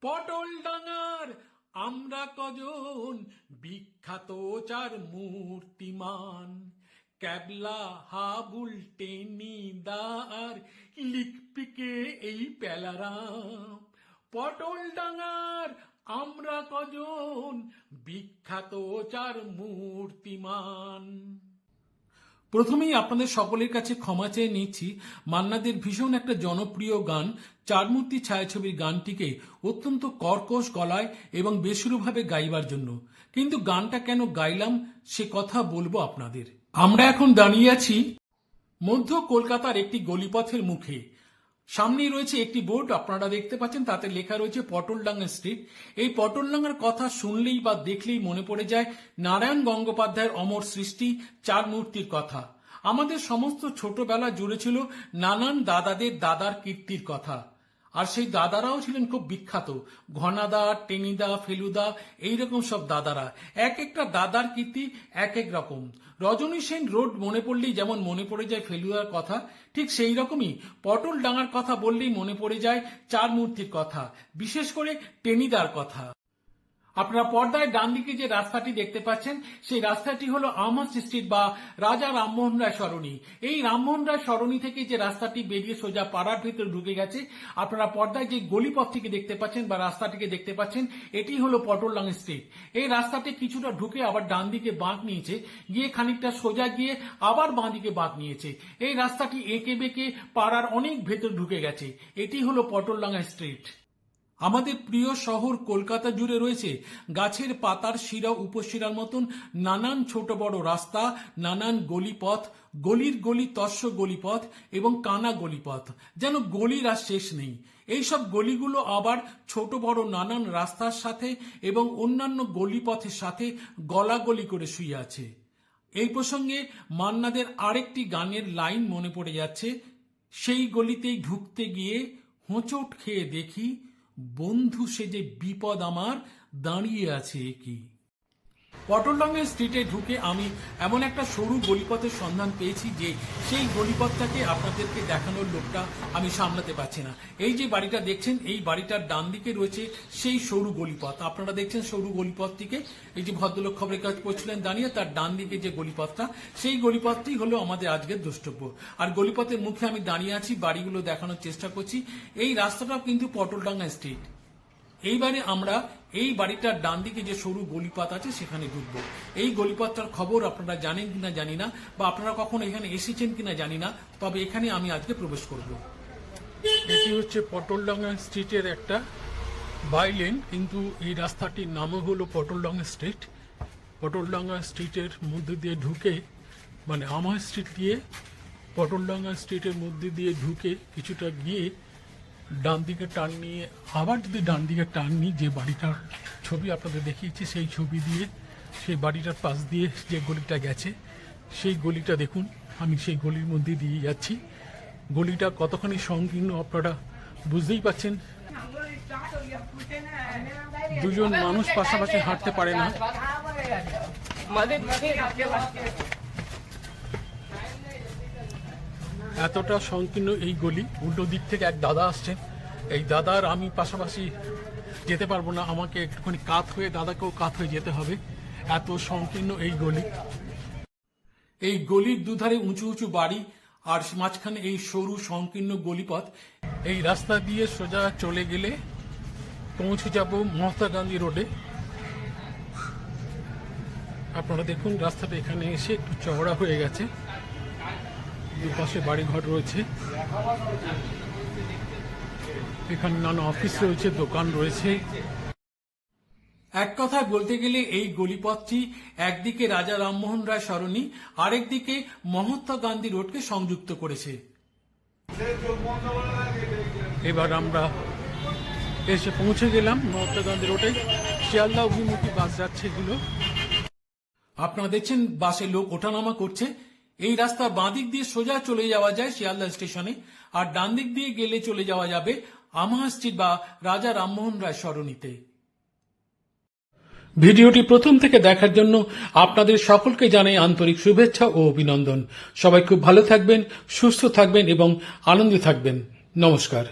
পটল ডাঙার আমরা কজন বিখ্যাত চার মূর্তিমান, ক্যাবলা হাবুল টেনি দার লিখপিকে এই পেলারাম। পটল ডাঙার আমরা কজন বিখ্যাত চার মূর্তিমান। প্রথমেই আপনাদের সকলের কাছে ক্ষমা চেয়ে নিচ্ছি, মান্নাদের ভীষণ একটা জনপ্রিয় গান চারমূর্তি ছায়াছবির গানটিকে অত্যন্ত কর্কশ গলায় এবং বেসুরোভাবে গাইবার জন্য। কিন্তু গানটা কেন গাইলাম সে কথা বলবো আপনাদের। আমরা এখন দাঁড়িয়ে আছি মধ্য কলকাতার একটি গলিপথের মুখে। সামনেই রয়েছে একটি বোর্ড, আপনারা দেখতে পাচ্ছেন, তাতে লেখা রয়েছে পটলডাঙ্গা স্ট্রিট। এই পটলডাঙ্গার কথা শুনলেই বা দেখলেই মনে পড়ে যায় নারায়ণ গঙ্গোপাধ্যায়ের অমর সৃষ্টি চার মূর্তির কথা। আমাদের সমস্ত ছোটবেলা জুড়ে ছিল নানান দাদাদের দাদার কীর্তির কথা, আর সেই দাদারাও ছিলেন খুব বিখ্যাত। ঘনাদা, টেনিদা, ফেলুদা, এইরকম সব দাদারা। এক একটা দাদার কীর্তি এক এক রকম। রজনী সেন রোড মনে পড়লেই যেমন মনে পড়ে যায় ফেলুদার কথা, ঠিক সেই রকমই পটল ডাঙার কথা বললেই মনে পড়ে যায় চার মূর্তির কথা, বিশেষ করে টেনিদার কথা। আপনারা পর্দায় ডান দিকে যে রাস্তাটি দেখতে পাচ্ছেন সেই রাস্তাটি হলো আমহার্স্ট স্ট্রিট বা রাজা রামমোহন রায় সরণি। এই রামমোহন রায় সরণি থেকে যে রাস্তাটি বেরিয়ে সোজা পাড়ার ভিতরে ঢুকে গেছে, আপনারা পর্দায় যে গলিপথটিকে দেখতে পাচ্ছেন বা রাস্তাটিকে দেখতে পাচ্ছেন, এটি হলো পটলডাঙ্গা স্ট্রিট। এই রাস্তাটি কিছুটা ঢুকে আবার ডান দিকে বাঁক নিয়েছে, গিয়ে খানিকটা সোজা গিয়ে আবার বাঁ দিকে বাঁক নিয়েছে। এই রাস্তাটি এঁকে বেঁকে পাড়ার অনেক ভেতর ঢুকে গেছে। এটি হলো পটলডাঙ্গা স্ট্রিট। আমাদের প্রিয় শহর কলকাতা জুড়ে রয়েছে গাছের পাতার শিরা উপশিরার মতন নানান ছোট বড় রাস্তা, নানান গলিপথ, গলির গলি তস্য গলিপথ এবং কানা গলিপথ, যেন গলির আর শেষ নেই। এইসব গলিগুলো আবার ছোট বড় নানান রাস্তার সাথে এবং অন্যান্য গলিপথের সাথে গলাগলি করে শুয়ে আছে। এই প্রসঙ্গে মান্নাদের আরেকটি গানের লাইন মনে পড়ে যাচ্ছে, সেই গলিতেই ঢুকতে গিয়ে হোঁচট খেয়ে দেখি বন্ধু সে যে বিপদ আমার দাঁড়িয়ে আছে কি। পটলডাঙ্গা স্ট্রিটে ঢুকে আমি এমন একটা সরু গলিপথের সন্ধান পেয়েছি যে সেই গলিপথটাকে আপনাদেরকে দেখানোর লোকটা আমি সামলাতে পারছি না। এই যে বাড়িটা দেখছেন, এই বাড়িটার ডান দিকে রয়েছে সেই সরু গলিপথ। আপনারা দেখছেন সরু গলিপথটিকে, এই যে ভদ্রলোক খবরের কাজ পড়ছিলেন দাঁড়িয়ে, তার ডান দিকে যে গলিপথটা, সেই গলিপথটি হলো আমাদের আজকের দ্রষ্টব্য। আর গলিপথের মুখে আমি দাঁড়িয়ে আছি, বাড়িগুলো দেখানোর চেষ্টা করছি। এই রাস্তাটাও কিন্তু পটলডাঙ্গা স্ট্রিট। এইবারে আমরা এই বাড়িটার ডান দিকে যে সরু গলিপথ আছে সেখানে ঢুকবো। এই গলিপথটার খবর আপনারা জানেন কিনা জানি না, বা আপনারা কখনো এখানে এসেছেন কিনা জানি না, তবে এখানে আমি আজকে প্রবেশ করব। এটি হচ্ছে পটলডাঙ্গা স্ট্রিটের একটা বাইলেন, কিন্তু এই রাস্তাটির নামও হলো পটলডাঙ্গা স্ট্রিট। পটলডাঙ্গা স্ট্রিটের মধ্যে দিয়ে ঢুকে, মানে আমার স্ট্রিট দিয়ে পটলডাঙ্গা স্ট্রিটের মধ্যে দিয়ে ঢুকে কিছুটা গিয়ে ডান দিকে টার্ন নিয়ে আবার যদি ডান দিকে টার্ন নিই, যে বাড়িটার ছবি আপনাদের দেখিয়েছি সেই ছবি দিয়ে সেই বাড়িটার পাশ দিয়ে যে গলিটা গেছে, সেই গলিটা দেখুন। আমি সেই গলির মধ্যে দিয়ে যাচ্ছি। গলিটা কতখানি সংকীর্ণ আপনারা বুঝতেই পাচ্ছেন। দুজন মানুষ পাশাপাশি হাঁটতে পারে না। এতটা সংকীর্ণ এই গলি। উল্টো দিক থেকে এক দাদা আসছেন, এই দাদার আমি পাশাপাশি যেতে পারবো না, আমাকে একটুখানি কাত হয়ে দাদাকেও কাত হয়ে যেতে হবে, এত সংকীর্ণ এই গলি। এই গলির দুধারে উঁচু উঁচু বাড়ি আর মাঝখানে এই সরু সংকীর্ণ গলিপথ। এই রাস্তা দিয়ে সোজা চলে গেলে পৌঁছে যাব মহাত্মা গান্ধী রোডে। আপনারা দেখুন রাস্তাটা এখানে এসে একটু চওড়া হয়ে গেছে, দুপাশে বাড়িঘর রয়েছে, এখানে নানা অফিস রয়েছে, দোকান রয়েছে। এক কথায় বলতে গেলে এই গলিপথটি একদিকে রাজা রামমোহন রায় সরণি, আরেকদিকে মহাত্মা গান্ধী রোডকে সংযুক্ত করেছে। এবার আমরা এসে পৌঁছে গেলাম মহাত্মা গান্ধী রোডে। শিয়ালদা অভিমুখী বাস যাচ্ছে এগুলো। আপনারা দেখছেন বাসে লোক ওঠানামা করছে। এই রাস্তার বাঁ দিক দিয়ে সোজা চলে যাওয়া যায় শিয়ালদা স্টেশনে, আর ডান দিক দিয়ে গেলে চলে যাওয়া যাবে আমহার্স্ট স্ট্রিট বা রাজা রামমোহন রায় সরণিতে। ভিডিওটি প্রথম থেকে দেখার জন্য আপনাদের সকলকে জানাই আন্তরিক শুভেচ্ছা ও অভিনন্দন। সবাই খুব ভালো থাকবেন, সুস্থ থাকবেন এবং আনন্দে থাকবেন। নমস্কার।